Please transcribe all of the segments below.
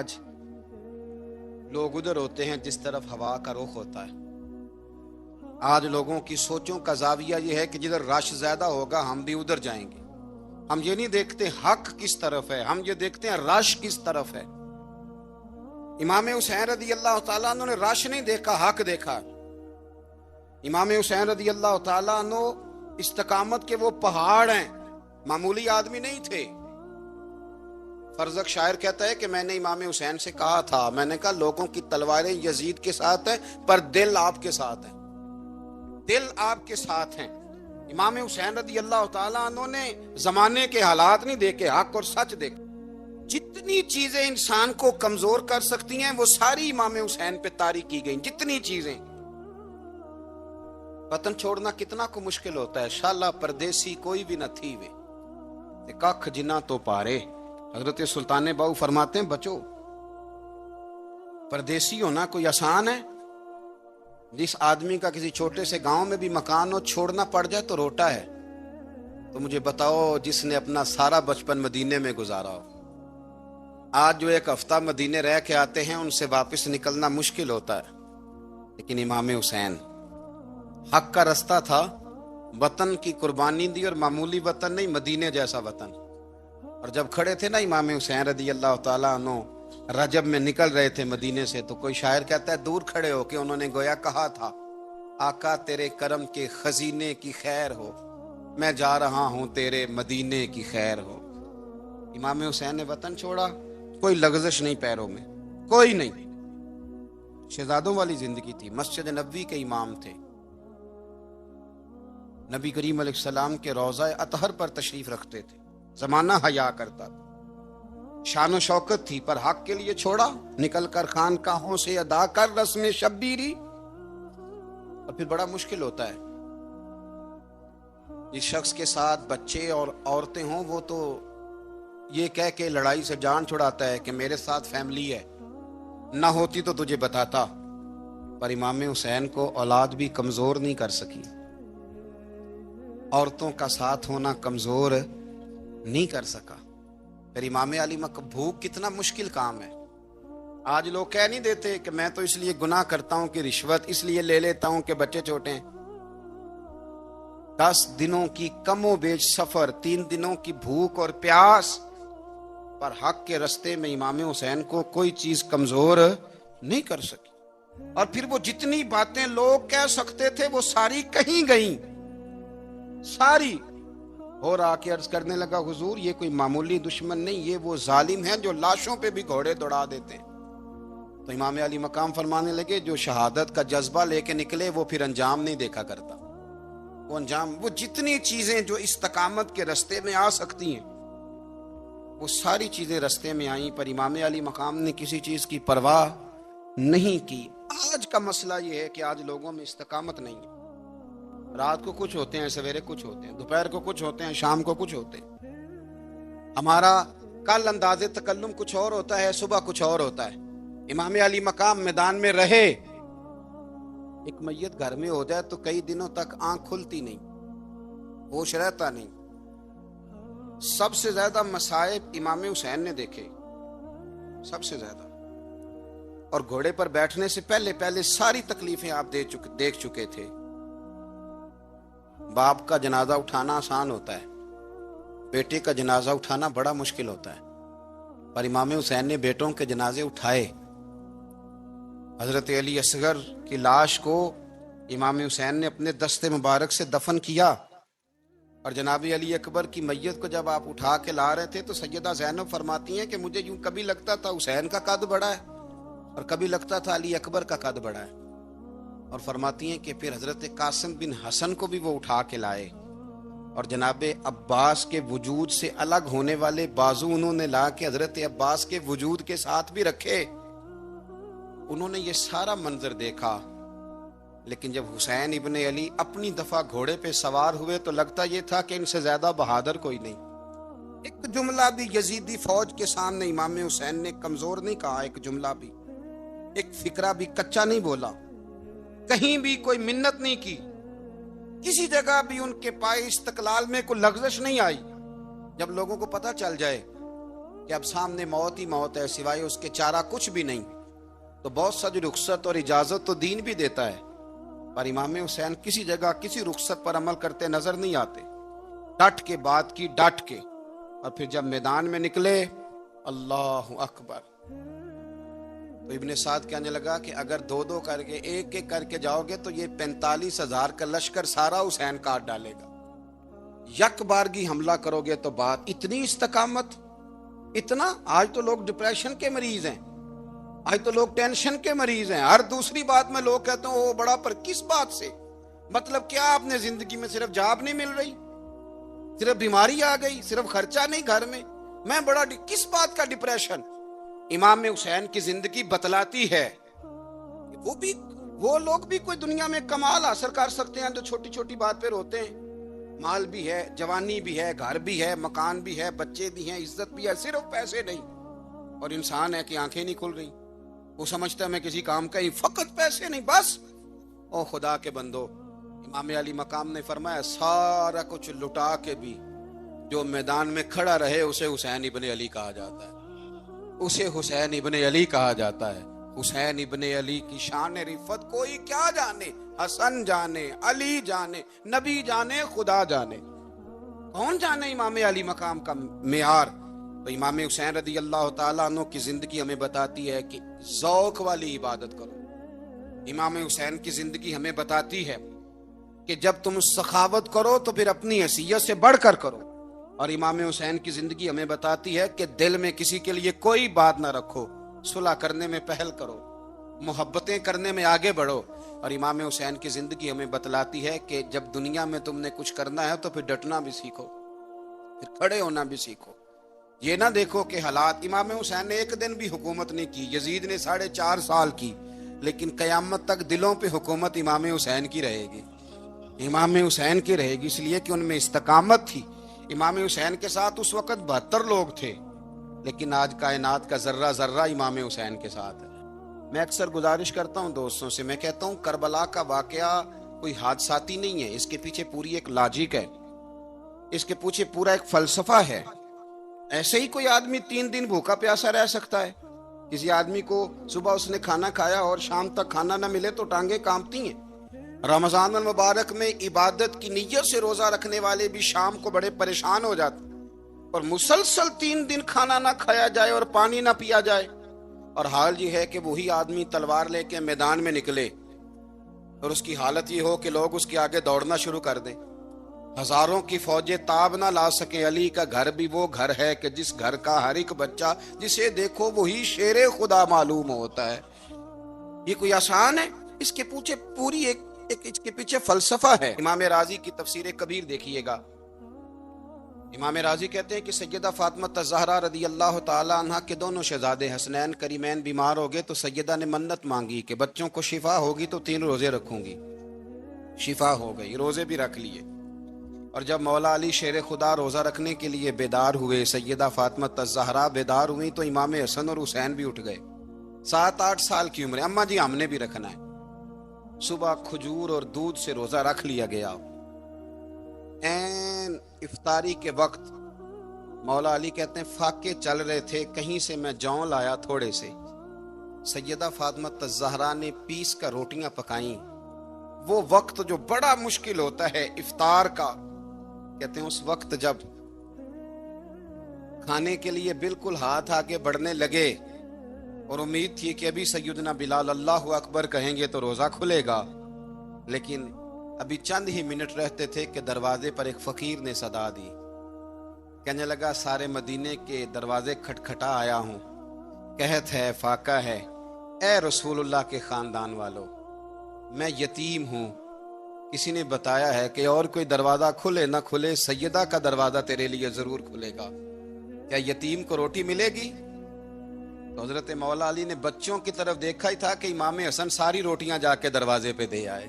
آج لوگ ادھر ہوتے ہیں جس طرف ہوا کا رخ ہوتا ہے. آج لوگوں کی سوچوں کا زاویہ یہ ہے کہ جدھر رش زیادہ ہوگا ہم بھی ادھر جائیں گے. ہم یہ نہیں دیکھتے حق کس طرف ہے، ہم یہ دیکھتے ہیں رش کس طرف ہے. امام حسین رضی اللہ تعالیٰ عنہ نے رش نہیں دیکھا، حق دیکھا. امام حسین رضی اللہ تعالیٰ عنہ استقامت کے وہ پہاڑ ہیں، معمولی آدمی نہیں تھے. فرزق شاعر کہتا ہے کہ میں نے امام حسین سے کہا تھا، میں نے کہا لوگوں کی تلواریں یزید کے ساتھ ہیں پر دل آپ کے ساتھ ہیں، دل آپ کے ساتھ ہیں. امام حسین رضی اللہ تعالیٰ عنہ نے زمانے کے حالات نہیں دیکھے، حق اور سچ دیکھے. جتنی چیزیں انسان کو کمزور کر سکتی ہیں وہ ساری امام حسین پہ طاری کی گئیں. جتنی چیزیں، وطن چھوڑنا کتنا کو مشکل ہوتا ہے. شالا پردیسی کوئی بھی نہ تھی وے تے ککھ جنہ تو پارے. حضرت سلطان باؤ فرماتے ہیں بچو، پردیسی ہونا کوئی آسان ہے؟ جس آدمی کا کسی چھوٹے سے گاؤں میں بھی مکان ہو، چھوڑنا پڑ جائے تو روٹا ہے. تو مجھے بتاؤ جس نے اپنا سارا بچپن مدینے میں گزارا ہو. آج جو ایک ہفتہ مدینے رہ کے آتے ہیں ان سے واپس نکلنا مشکل ہوتا ہے. لیکن امام حسین حق کا رستہ تھا، وطن کی قربانی دی، اور معمولی وطن نہیں، مدینے جیسا وطن. اور جب کھڑے تھے نا امام حسین رضی اللہ تعالیٰ عنہ رجب میں نکل رہے تھے مدینے سے، تو کوئی شاعر کہتا ہے دور کھڑے ہو کے انہوں نے گویا کہا تھا، آقا تیرے کرم کے خزینے کی خیر ہو، میں جا رہا ہوں تیرے مدینے کی خیر ہو. امام حسین نے وطن چھوڑا، کوئی لغزش نہیں پیروں میں، کوئی نہیں. شہزادوں والی زندگی تھی. مسجد نبوی کے امام تھے، نبی کریم علیہ السلام کے روضہ اطہر پر تشریف رکھتے تھے. زمانہ حیا کرتا تھا، شان و شوکت تھی، پر حق کے لیے چھوڑا. نکل کر خانقاہوں سے ادا کر رسم شبیری. اور پھر بڑا مشکل ہوتا ہے. جس شخص کے ساتھ بچے اور عورتیں ہوں وہ تو یہ کہہ کے لڑائی سے جان چھڑاتا ہے کہ میرے ساتھ فیملی ہے، نہ ہوتی تو تجھے بتاتا. پر امام حسین کو اولاد بھی کمزور نہیں کر سکی، عورتوں کا ساتھ ہونا کمزور نہیں کر سکا. پھر امام علی بھوک کتنا مشکل کام ہے. آج لوگ کہہ نہیں دیتے کہ میں تو اس لیے گناہ کرتا ہوں کہ رشوت اس لیے لے لیتا ہوں کہ بچے چھوٹے ہیں. 10 دنوں کی کم و بیش سفر، 3 دنوں کی بھوک اور پیاس، پر حق کے رستے میں امام حسین کو کوئی چیز کمزور نہیں کر سکی. اور پھر وہ جتنی باتیں لوگ کہہ سکتے تھے وہ ساری کہیں گئیں، ساری. اور آ کے عرض کرنے لگا حضور یہ کوئی معمولی دشمن نہیں، یہ وہ ظالم ہیں جو لاشوں پہ بھی گھوڑے دوڑا دیتے ہیں. تو امام علی مقام فرمانے لگے جو شہادت کا جذبہ لے کے نکلے وہ پھر انجام نہیں دیکھا کرتا. وہ انجام، وہ جتنی چیزیں جو استقامت کے رستے میں آ سکتی ہیں وہ ساری چیزیں رستے میں آئیں، پر امام علی مقام نے کسی چیز کی پرواہ نہیں کی. آج کا مسئلہ یہ ہے کہ آج لوگوں میں استقامت نہیں ہے. رات کو کچھ ہوتے ہیں، سویرے کچھ ہوتے ہیں، دوپہر کو کچھ ہوتے ہیں، شام کو کچھ ہوتے ہیں. ہمارا کل انداز تکلم کچھ اور ہوتا ہے، صبح کچھ اور ہوتا ہے. امام علی مقام میدان میں رہے. ایک میت گھر میں ہو جائے تو کئی دنوں تک آنکھ کھلتی نہیں، ہوش رہتا نہیں. سب سے زیادہ مصائب امام حسین نے دیکھے، سب سے زیادہ. اور گھوڑے پر بیٹھنے سے پہلے ساری تکلیفیں آپ دیکھ چکے تھے. باپ کا جنازہ اٹھانا آسان ہوتا ہے، بیٹے کا جنازہ اٹھانا بڑا مشکل ہوتا ہے. پر امام حسین نے بیٹوں کے جنازے اٹھائے. حضرت علی اصغر کی لاش کو امام حسین نے اپنے دست مبارک سے دفن کیا. اور جناب علی اکبر کی میت کو جب آپ اٹھا کے لا رہے تھے تو سیدہ زینب فرماتی ہیں کہ مجھے یوں کبھی لگتا تھا حسین کا قد بڑا ہے اور کبھی لگتا تھا علی اکبر کا قد بڑا ہے. اور فرماتی ہیں کہ پھر حضرت قاسم بن حسن کو بھی وہ اٹھا کے لائے، اور جناب عباس کے وجود سے الگ ہونے والے بازو انہوں نے لا کے حضرت عباس کے وجود کے ساتھ بھی رکھے. انہوں نے یہ سارا منظر دیکھا. لیکن جب حسین ابن علی اپنی دفعہ گھوڑے پہ سوار ہوئے تو لگتا یہ تھا کہ ان سے زیادہ بہادر کوئی نہیں. ایک جملہ بھی یزیدی فوج کے سامنے امام حسین نے کمزور نہیں کہا، ایک جملہ بھی، ایک فکرہ بھی کچا نہیں بولا، کہیں بھی کوئی منت نہیں کی، کسی جگہ بھی ان کے پائے استقلال میں کوئی لغزش نہیں آئی. جب لوگوں کو پتہ چل جائے کہ کہ اب سامنے موت ہی موت ہے، سوائے اس کے چارہ کچھ بھی نہیں، تو بہت سا جو رخصت اور اجازت تو دین بھی دیتا ہے، پر امام حسین کسی جگہ کسی رخصت پر عمل کرتے نظر نہیں آتے، ڈٹ کے بات کی، ڈٹ کے، اور پھر جب میدان میں نکلے، اللہ اکبر، تو ابن سعد کہنے لگا کہ اگر دو دو کر کے ایک ایک کر کے جاؤ گے تو یہ 45,000 کا لشکر سارا حسین کاٹ ڈالے گا، یک بارگی حملہ کرو گے تو بات، اتنی استقامت، اتنا، آج تو لوگ ڈپریشن کے مریض ہیں، آج تو لوگ ٹینشن کے مریض ہیں، ہر دوسری بات میں لوگ کہتے ہیں وہ بڑا، پر کس بات سے؟ مطلب کیا آپ نے زندگی میں صرف جاب نہیں مل رہی، صرف بیماری آ گئی، صرف خرچہ نہیں گھر میں بڑا، کس بات کا ڈپریشن؟ امام حسین کی زندگی بتلاتی ہے وہ لوگ بھی کوئی دنیا میں کمال حاصل کر سکتے ہیں جو چھوٹی چھوٹی بات پہ روتے ہیں، مال بھی ہے، جوانی بھی ہے، گھر بھی ہے، مکان بھی ہے، بچے بھی ہیں، عزت بھی ہے، صرف پیسے نہیں، اور انسان ہے کہ آنکھیں نہیں کھل رہی، وہ سمجھتا ہے میں کسی کام کا ہی، فقط پیسے نہیں بس۔ او خدا کے بندو، امام علی مقام نے فرمایا سارا کچھ لٹا کے بھی جو میدان میں کھڑا رہے اسے حسین ابن علی کہا جاتا ہے، اسے حسین ابن علی کہا جاتا ہے۔ حسین ابن علی کی شان رفت کوئی کیا جانے، حسن جانے، علی جانے، نبی جانے، خدا جانے، کون جانے امام علی مقام کا معیار؟ تو امام حسین رضی اللہ تعالیٰ عنہ کی زندگی ہمیں بتاتی ہے کہ ذوق والی عبادت کرو، امام حسین کی زندگی ہمیں بتاتی ہے کہ جب تم سخاوت کرو تو پھر اپنی حیثیت سے بڑھ کر کرو، اور امام حسین کی زندگی ہمیں بتاتی ہے کہ دل میں کسی کے لیے کوئی بات نہ رکھو، صلح کرنے میں پہل کرو، محبتیں کرنے میں آگے بڑھو، اور امام حسین کی زندگی ہمیں بتلاتی ہے کہ جب دنیا میں تم نے کچھ کرنا ہے تو پھر ڈٹنا بھی سیکھو، پھر کھڑے ہونا بھی سیکھو، یہ نہ دیکھو کہ حالات، امام حسین نے ایک دن بھی حکومت نہیں کی، یزید نے 4.5 سال کی، لیکن قیامت تک دلوں پہ حکومت امام حسین کی رہے گی، امام حسین کی رہے گی، اس لیے کہ ان میں استقامت تھی۔ امام حسین کے ساتھ اس وقت 72 لوگ تھے، لیکن آج کائنات کا ذرہ ذرہ امام حسین کے ساتھ ہے۔ میں اکثر گزارش کرتا ہوں دوستوں سے، میں کہتا ہوں کربلا کا واقعہ کوئی حادثاتی نہیں ہے، اس کے پیچھے پوری ایک لاجک ہے، اس کے پیچھے پورا ایک فلسفہ ہے۔ ایسے ہی کوئی آدمی 3 دن بھوکا پیاسا رہ سکتا ہے؟ کسی آدمی کو صبح اس نے کھانا کھایا اور شام تک کھانا نہ ملے تو ٹانگیں کانپتی ہیں۔ رمضان المبارک میں عبادت کی نیت سے روزہ رکھنے والے بھی شام کو بڑے پریشان ہو جاتے، اور مسلسل 3 دن کھانا نہ کھایا جائے اور پانی نہ پیا جائے، اور حال یہ ہے کہ وہی آدمی تلوار لے کے میدان میں نکلے اور اس کی حالت یہ ہو کہ لوگ اس کے آگے دوڑنا شروع کر دیں، ہزاروں کی فوجیں تاب نہ لا سکیں۔ علی کا گھر بھی وہ گھر ہے کہ جس گھر کا ہر ایک بچہ جسے دیکھو وہی شیر خدا معلوم ہوتا ہے۔ یہ کوئی آسان ہے؟ اس کے پیچھے پوری ایک اس کے پیچھے فلسفہ ہے۔ امام راضی کی تفسیر کبیر دیکھیے گا، امام راضی کہتے ہیں کہ سیدہ فاطمہ الزہرا رضی اللہ تعالی عنہ کے دونوں شہزادے حسنین کریمین بیمار ہو گئے تو سیدہ نے منت مانگی کہ بچوں کو شفا ہوگی تو 3 روزے رکھوں گی، شفا ہو گئی، روزے بھی رکھ لیے، اور جب مولا علی شیر خدا روزہ رکھنے کے لیے بیدار ہوئے، سیدہ فاطمہ الزہرا بیدار ہوئی تو امام حسن اور حسین بھی اٹھ گئے، 7-8 سال کی عمر، اماں جی ہم نے بھی رکھنا ہے۔ صبح کھجور اور دودھ سے روزہ رکھ لیا گیا، این افطاری کے وقت مولا علی کہتے ہیں فاقے چل رہے تھے، کہیں سے میں جون لایا تھوڑے سے، سیدہ فاطمہ الزہرا نے پیس کر روٹیاں پکائیں، وہ وقت جو بڑا مشکل ہوتا ہے افطار کا، کہتے ہیں اس وقت جب کھانے کے لیے بالکل ہاتھ آگے بڑھنے لگے اور امید تھی کہ ابھی سیدنا بلال اللہ اکبر کہیں گے تو روزہ کھلے گا، لیکن ابھی چند ہی منٹ رہتے تھے کہ دروازے پر ایک فقیر نے صدا دی، کہنے لگا سارے مدینے کے دروازے کھٹکھٹا آیا ہوں، قحط ہے، فاقہ ہے، اے رسول اللہ کے خاندان والو، میں یتیم ہوں، کسی نے بتایا ہے کہ اور کوئی دروازہ کھلے نہ کھلے سیدہ کا دروازہ تیرے لیے ضرور کھلے گا، کیا یتیم کو روٹی ملے گی؟ تو حضرت مولا علی نے بچوں کی طرف دیکھا ہی تھا کہ امام حسن ساری روٹیاں جا کے دروازے پہ دے آئے،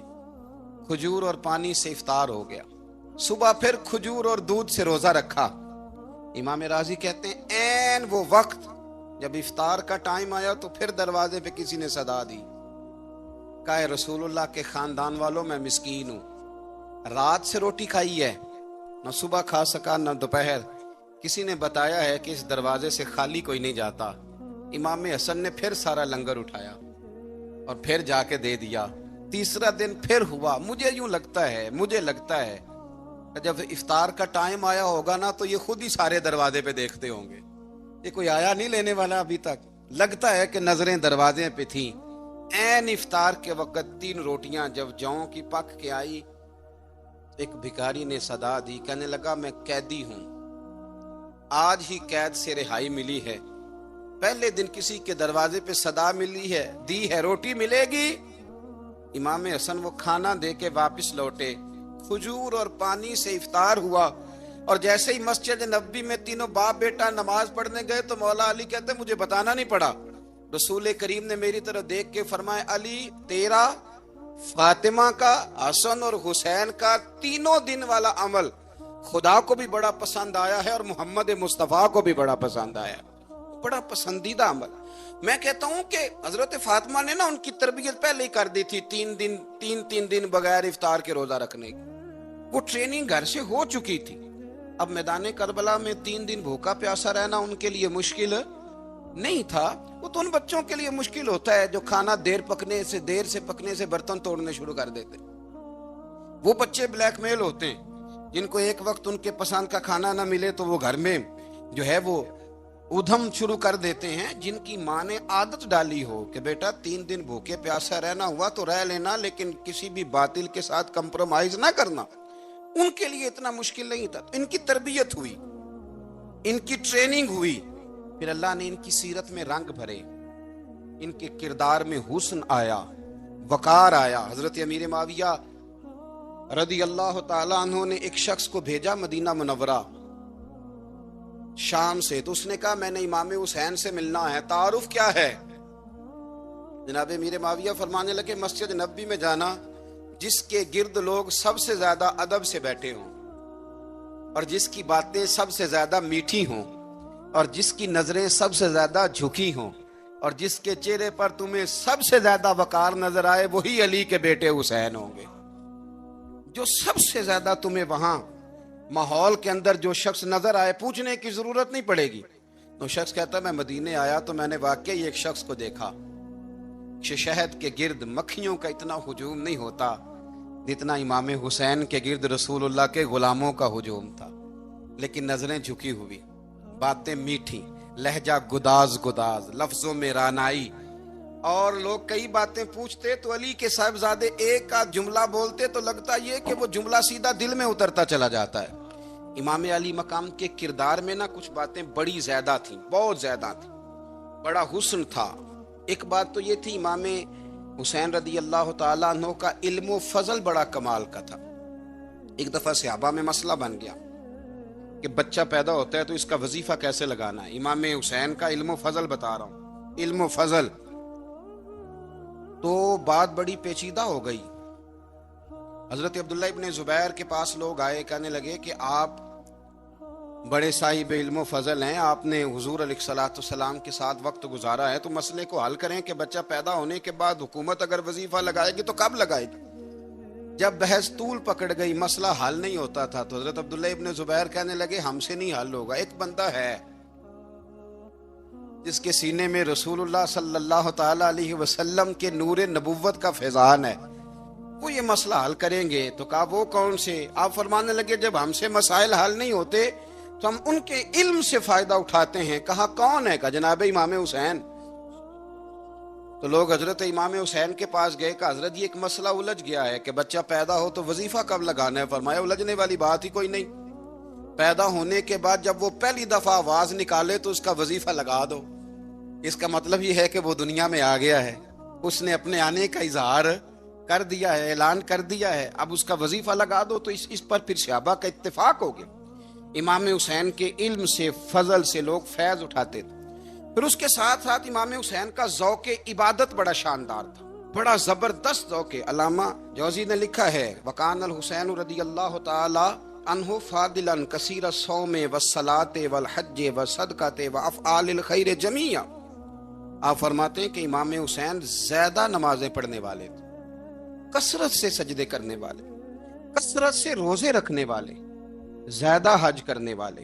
کھجور اور پانی سے افطار ہو گیا، صبح پھر کھجور اور دودھ سے روزہ رکھا۔ امام راضی کہتے ہیں این وہ وقت جب افطار کا ٹائم آیا تو پھر دروازے پہ کسی نے صدا دی، کہا رسول اللہ کے خاندان والوں میں مسکین ہوں، رات سے روٹی کھائی ہے، نہ صبح کھا سکا نہ دوپہر، کسی نے بتایا ہے کہ اس دروازے سے خالی کوئی نہیں جاتا. امام حسن نے پھر سارا لنگر اٹھایا اور پھر جا کے دے دیا. تیسرا دن پھر ہوا. مجھے لگتا ہے جب افطار کا ٹائم آیا ہوگا نا تو یہ خود ہی سارے دروازے پہ دیکھتے ہوں گے, یہ کوئی آیا نہیں لینے والا ابھی تک. لگتا ہے کہ نظریں دروازے پہ تھیں. این افطار کے وقت 3 روٹیاں جب جاؤں کی پک کے آئی, ایک بھکاری نے صدا دی, کہنے لگا میں قیدی ہوں, آج ہی قید سے رہائی ملی ہے, پہلے دن کسی کے دروازے پہ صدا ملی ہے, دی ہے روٹی ملے گی. امام حسن وہ کھانا دے کے واپس لوٹے. کھجور اور پانی سے افطار ہوا, اور جیسے ہی مسجد نبوی میں تینوں باپ بیٹا نماز پڑھنے گئے تو مولا علی کہتے مجھے بتانا نہیں پڑا. رسول کریم نے میری طرف دیکھ کے فرمایا, علی تیرا, فاطمہ کا, حسن اور حسین کا 3 دن والا عمل خدا کو بھی بڑا پسند آیا ہے اور محمد مصطفیٰ کو بھی بڑا پسند آیا, بڑا پسندیدہ عمل. میں کہتا ہوں کہ حضرت فاطمہ نے نا ان کی تربیت پہلے ہی کر دی تھی, 3 دن بغیر افطار کے روزہ رکھنے کی. وہ ٹریننگ گھر سے ہو چکی تھی. اب میدان کربلا میں 3 دن بھوکا پیاسا رہنا ان کے لیے مشکل نہیں تھا. وہ تو ان بچوں کے لیے مشکل ہوتا ہے جو کھانا دیر سے پکنے سے برتن توڑنے شروع کر دیتے. وہ بچے بلیک میل ہوتے ہیں جن کو ایک وقت ان کے پسند کا کھانا نہ ملے تو وہ گھر میں جو ہے وہ ادھم شروع کر دیتے ہیں. جن کی ماں نے عادت ڈالی ہو کہ بیٹا 3 دن بھوکے پیاسا رہنا ہوا تو رہ لینا, لیکن کسی بھی باطل کے ساتھ کمپرومائز نہ کرنا, ان کے لیے اتنا مشکل نہیں تھا. ان کی تربیت ہوئی, ان کی ٹریننگ ہوئی, پھر اللہ نے ان کی سیرت میں رنگ بھرے, ان کے کردار میں حسن آیا, وقار آیا. حضرت امیر معاویہ رضی اللہ تعالیٰ عنہ نے ایک شخص کو بھیجا مدینہ منورہ شام سے, تو اس نے کہا میں نے امام حسین سے ملنا ہے, تعارف کیا ہے؟ جناب امیر معاویہ فرمانے لگے مسجد نبوی میں جانا جس کے گرد لوگ سب سے زیادہ ادب سے بیٹھے ہوں, اور جس کی باتیں سب سے زیادہ میٹھی ہوں, اور جس کی نظریں سب سے زیادہ جھکی ہوں, اور جس کے چہرے پر تمہیں سب سے زیادہ وقار نظر آئے, وہی علی کے بیٹے حسین ہوں گے. جو سب سے زیادہ تمہیں وہاں ماحول کے اندر جو شخص نظر آئے, پوچھنے کی ضرورت نہیں پڑے گی. تو شخص کہتا میں مدینے آیا تو میں نے واقعی ایک شخص کو دیکھا, شہد کے گرد مکھیوں کا اتنا ہجوم نہیں ہوتا جتنا امام حسین کے گرد رسول اللہ کے غلاموں کا ہجوم تھا, لیکن نظریں جھکی ہوئی, باتیں میٹھی, لہجہ گداز, لفظوں میں رانائی, اور لوگ کئی باتیں پوچھتے تو علی کے صاحبزادے ایک آدھ جملہ بولتے تو لگتا یہ کہ وہ جملہ سیدھا دل میں اترتا چلا جاتا ہے. امام علی مقام کے کردار میں نا کچھ باتیں بڑی زیادہ تھیں, بہت زیادہ تھیں, بڑا حسن تھا. ایک بات تو یہ تھی امام حسین رضی اللہ تعالیٰ عنہ کا علم و فضل بڑا کمال کا تھا. ایک دفعہ صحابہ میں مسئلہ بن گیا کہ بچہ پیدا ہوتا ہے تو اس کا وظیفہ کیسے لگانا ہے. امام حسین کا علم و فضل بتا رہا ہوں, علم و فضل. تو بات بڑی پیچیدہ ہو گئی. حضرت عبداللہ ابن زبیر کے پاس لوگ آئے, کہنے لگے کہ آپ بڑے صاحب علم و فضل ہیں, آپ نے حضور علیہ الصلوۃ والسلام کے ساتھ وقت گزارا ہے, تو مسئلے کو حل کریں کہ بچہ پیدا ہونے کے بعد حکومت اگر وظیفہ لگائے گی تو کب لگائے گی. جب بحث طول پکڑ گئی, مسئلہ حل نہیں ہوتا تھا, تو حضرت عبداللہ ابن زبیر کہنے لگے ہم سے نہیں حل ہوگا. ایک بندہ ہے جس کے سینے میں رسول اللہ صلی اللہ تعالی علیہ وسلم کے نور نبوت کا فیضان ہے, وہ یہ مسئلہ حل کریں گے. تو کہا وہ کون سے؟ آپ فرمانے لگے جب ہم سے مسائل حل نہیں ہوتے تو ہم ان کے علم سے فائدہ اٹھاتے ہیں. کہا کون ہے؟ کہا جناب امام حسین. تو لوگ حضرت امام حسین کے پاس گئے, کہ حضرت یہ ایک مسئلہ الجھ گیا ہے کہ بچہ پیدا ہو تو وظیفہ کب لگانا ہے. فرمایا الجھنے والی بات ہی کوئی نہیں, پیدا ہونے کے بعد جب وہ پہلی دفعہ آواز نکالے تو اس کا وظیفہ لگا دو. اس کا مطلب یہ ہے کہ وہ دنیا میں آ گیا ہے, اس نے اپنے آنے کا اظہار کر دیا ہے, اعلان کر دیا ہے, اب اس کا وظیفہ لگا دو. تو اس پر پھر صحابہ کا اتفاق ہو گیا. امام حسین کے علم سے, فضل سے لوگ فیض اٹھاتے تھے. پھر اس کے ساتھ ساتھ امام حسین کا ذوق عبادت بڑا شاندار تھا, بڑا زبردست ذوق. علامہ جوزی نے لکھا ہے وکان الحسین رضی اللہ تعالی عنہ فاضلا کثیر الصوم والصلاۃ والحج والصدقۃ وافعال الخیر جمیعا. آپ فرماتے ہیں کہ امام حسین زیادہ نمازیں پڑھنے والے تھے, کثرت سے سجدے کرنے والے, کثرت سے روزے رکھنے والے, زیادہ حج کرنے والے,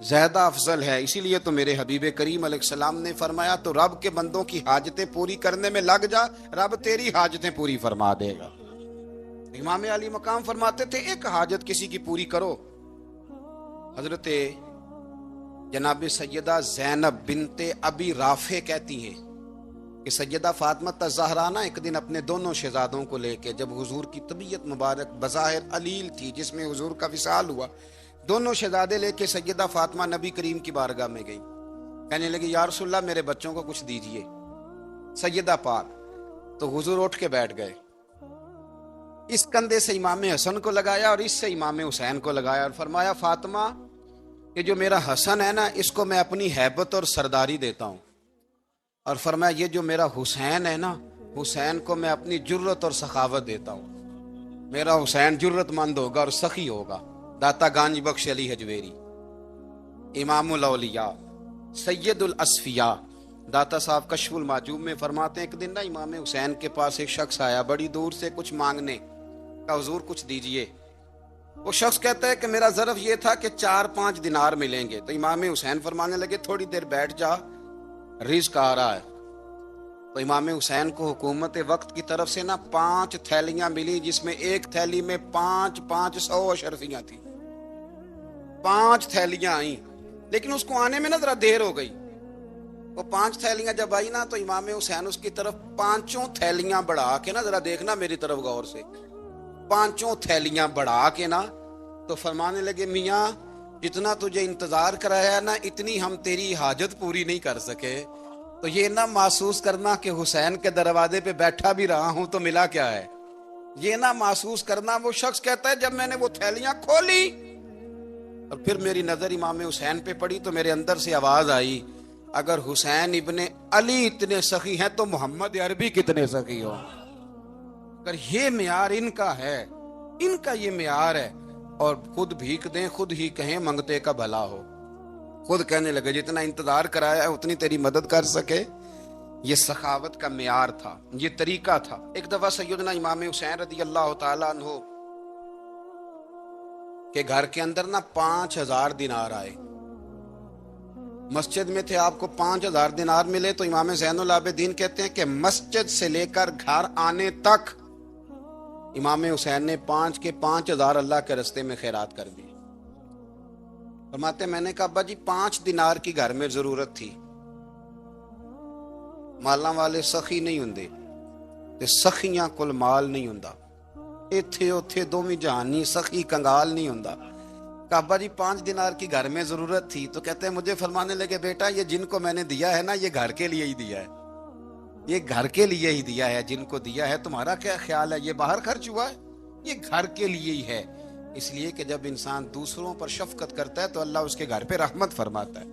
زیادہ افضل ہے. اسی لیے تو میرے حبیب کریم علیہ السلام نے فرمایا تو رب کے بندوں کی حاجتیں پوری کرنے میں لگ جا, رب تیری حاجتیں پوری فرما دے گا. امام علی مقام فرماتے تھے ایک حاجت کسی کی پوری کرو. حضرت جناب سیدہ زینب بنت ابی رافع کہتی ہیں کہ سیدہ فاطمہ الزہرا نا ایک دن اپنے دونوں شہزادوں کو لے کے, جب حضور کی طبیعت مبارک بظاہر علیل تھی جس میں حضور کا وصال ہوا, دونوں شہزادے لے کے سیدہ فاطمہ نبی کریم کی بارگاہ میں گئی. کہنے لگی یا رسول اللہ میرے بچوں کو کچھ دیجئے. سیدہ پاک تو حضور اٹھ کے بیٹھ گئے, اس کندھے سے امام حسن کو لگایا اور اس سے امام حسین کو لگایا اور فرمایا فاطمہ یہ جو میرا حسن ہے نا اس کو میں اپنی ہیبت اور سرداری دیتا ہوں, اور فرمایا یہ جو میرا حسین ہے نا حسین کو میں اپنی جرت اور سخاوت دیتا ہوں. میرا حسین جرت مند ہوگا اور سخی ہوگا. داتا گانج بخش علی حجویری امام الاولیاء سید الاسفیاء داتا صاحب کشف المعجوب میں فرماتے ہیں ایک دن نا امام حسین کے پاس ایک شخص آیا بڑی دور سے کچھ مانگنے کا, حضور کچھ دیجئے. وہ شخص کہتا ہے کہ میرا ظرف یہ تھا کہ 4-5 دینار ملیں گے. تو امام حسین فرمانے لگے تھوڑی دیر بیٹھ جا, رزق آ رہا ہے. تو امام حسین کو حکومت وقت کی طرف سے نا 5 تھیلیاں ملی جس میں ایک تھیلی میں 500 اشرفیاں تھیں. 5 تھیلیاں آئیں لیکن اس کو آنے میں نا ذرا دیر ہو گئی. وہ 5 تھیلیاں جب آئی نا تو امام حسین اس کی طرف 5 تھیلیاں بڑھا کے نا, ذرا دیکھنا میری طرف غور سے, 5 تھیلیاں بڑھا کے نا تو فرمانے لگے میاں جتنا تجھے انتظار کرایا نا اتنی ہم تیری حاجت پوری نہیں کر سکے. تو یہ نہ محسوس کرنا کہ حسین کے دروازے پہ بیٹھا بھی رہا ہوں تو ملا کیا ہے. یہ نہ محسوس کرنا. وہ شخص کہتا ہے جب میں نے وہ تھیلیاں کھولی اور پھر میری نظر امام حسین پہ پڑی تو میرے اندر سے آواز آئی اگر حسین ابن علی اتنے سخی ہیں تو محمد عربی کتنے سخی ہو. اگر یہ معیار ان کا ہے, ان کا یہ معیار ہے, اور خود بھیک دیں خود ہی کہیں منگتے کا بھلا ہو. خود کہنے لگے جتنا انتظار کرایا ہے اتنی تیری مدد کر سکے. یہ سخاوت کا معیار تھا, یہ طریقہ تھا. ایک دفعہ سیدنا امام حسین رضی اللہ تعالیٰ عنہ کے گھر کے اندر نا 5000 دینار آئے. مسجد میں تھے, آپ کو 5000 دینار ملے تو امام زین العابدین کہتے ہیں کہ مسجد سے لے کر گھر آنے تک امام حسین نے 5 کے 5000 اللہ کے رستے میں خیرات کر دی. فرماتے میں نے کہا ابا جی 5 دینار کی گھر میں ضرورت تھی, مالاں والے سخی نہیں ہوندے تے سخیاں کل مال نہیں ہوندا, ایتھے اوتھے دوویں جہانی سخی کنگال نہیں ہوندا. کہا ابا جی 5 دینار کی گھر میں ضرورت تھی. تو کہتے ہیں مجھے فرمانے لگے بیٹا یہ جن کو میں نے دیا ہے نا یہ گھر کے لیے ہی دیا ہے, یہ گھر کے لیے ہی دیا ہے. جن کو دیا ہے تمہارا کیا خیال ہے, یہ باہر خرچ ہوا ہے, یہ گھر کے لیے ہی ہے. اس لیے کہ جب انسان دوسروں پر شفقت کرتا ہے تو اللہ اس کے گھر پہ رحمت فرماتا ہے.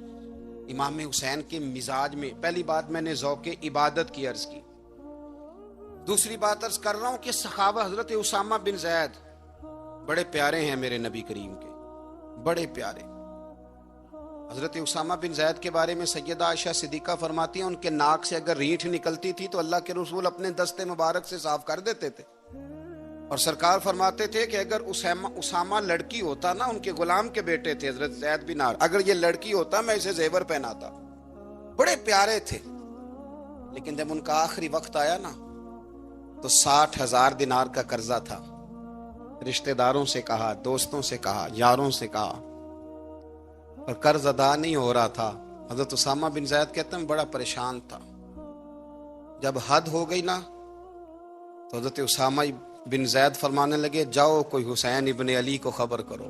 امام حسین کے مزاج میں پہلی بات میں نے ذوق عبادت کی عرض کی. دوسری بات عرض کر رہا ہوں کہ صحابہ حضرت اسامہ بن زید بڑے پیارے ہیں میرے نبی کریم کے, بڑے پیارے. حضرت اسامہ بن زید کے بارے میں سیدہ عائشہ صدیقہ فرماتی ہیں ان کے ناک سے اگر ریٹھ نکلتی تھی تو اللہ کے رسول اپنے دستے مبارک سے صاف کر دیتے تھے. اور سرکار فرماتے تھے کہ اگر اسامہ لڑکی ہوتا نا, ان کے غلام کے بیٹے تھے حضرت زید بن عار, اگر یہ لڑکی ہوتا میں اسے زیور پہناتا. بڑے پیارے تھے. لیکن جب ان کا آخری وقت آیا نا تو 60,000 دینار کا قرضہ تھا. رشتہ داروں سے کہا, دوستوں سے کہا, یاروں سے کہا, اور قرض ادا نہیں ہو رہا تھا. حضرت اسامہ بن زید کہتے ہیں بڑا پریشان تھا. جب حد ہو گئی نا تو حضرت اسامہ بن زید فرمانے لگے جاؤ کوئی حسین ابن علی کو خبر کرو,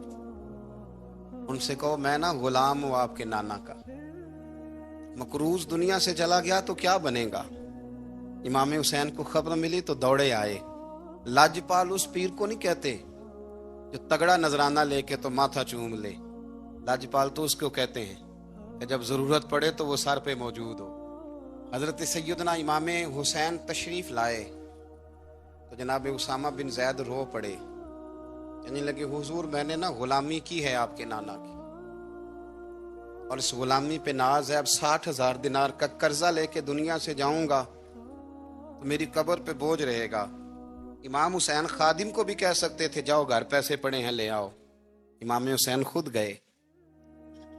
ان سے کہو میں نا غلام ہوں آپ کے نانا کا, مقروض دنیا سے چلا گیا تو کیا بنے گا. امام حسین کو خبر ملی تو دوڑے آئے. لاجپال اس پیر کو نہیں کہتے جو تگڑا نذرانہ لے کے تو ماتھا چوم لے, لاجپال تو اس کو کہتے ہیں کہ جب ضرورت پڑے تو وہ سر پہ موجود ہو. حضرت سیدنا امام حسین تشریف لائے تو جناب اسامہ بن زید رو پڑے, کہنے لگے حضور میں نے نا غلامی کی ہے آپ کے نانا کی, اور اس غلامی پہ ناز ہے. اب 60,000 دینار کا قرضہ لے کے دنیا سے جاؤں گا تو میری قبر پہ بوجھ رہے گا. امام حسین خادم کو بھی کہہ سکتے تھے جاؤ گھر پیسے پڑے ہیں لے آؤ. امام حسین خود گئے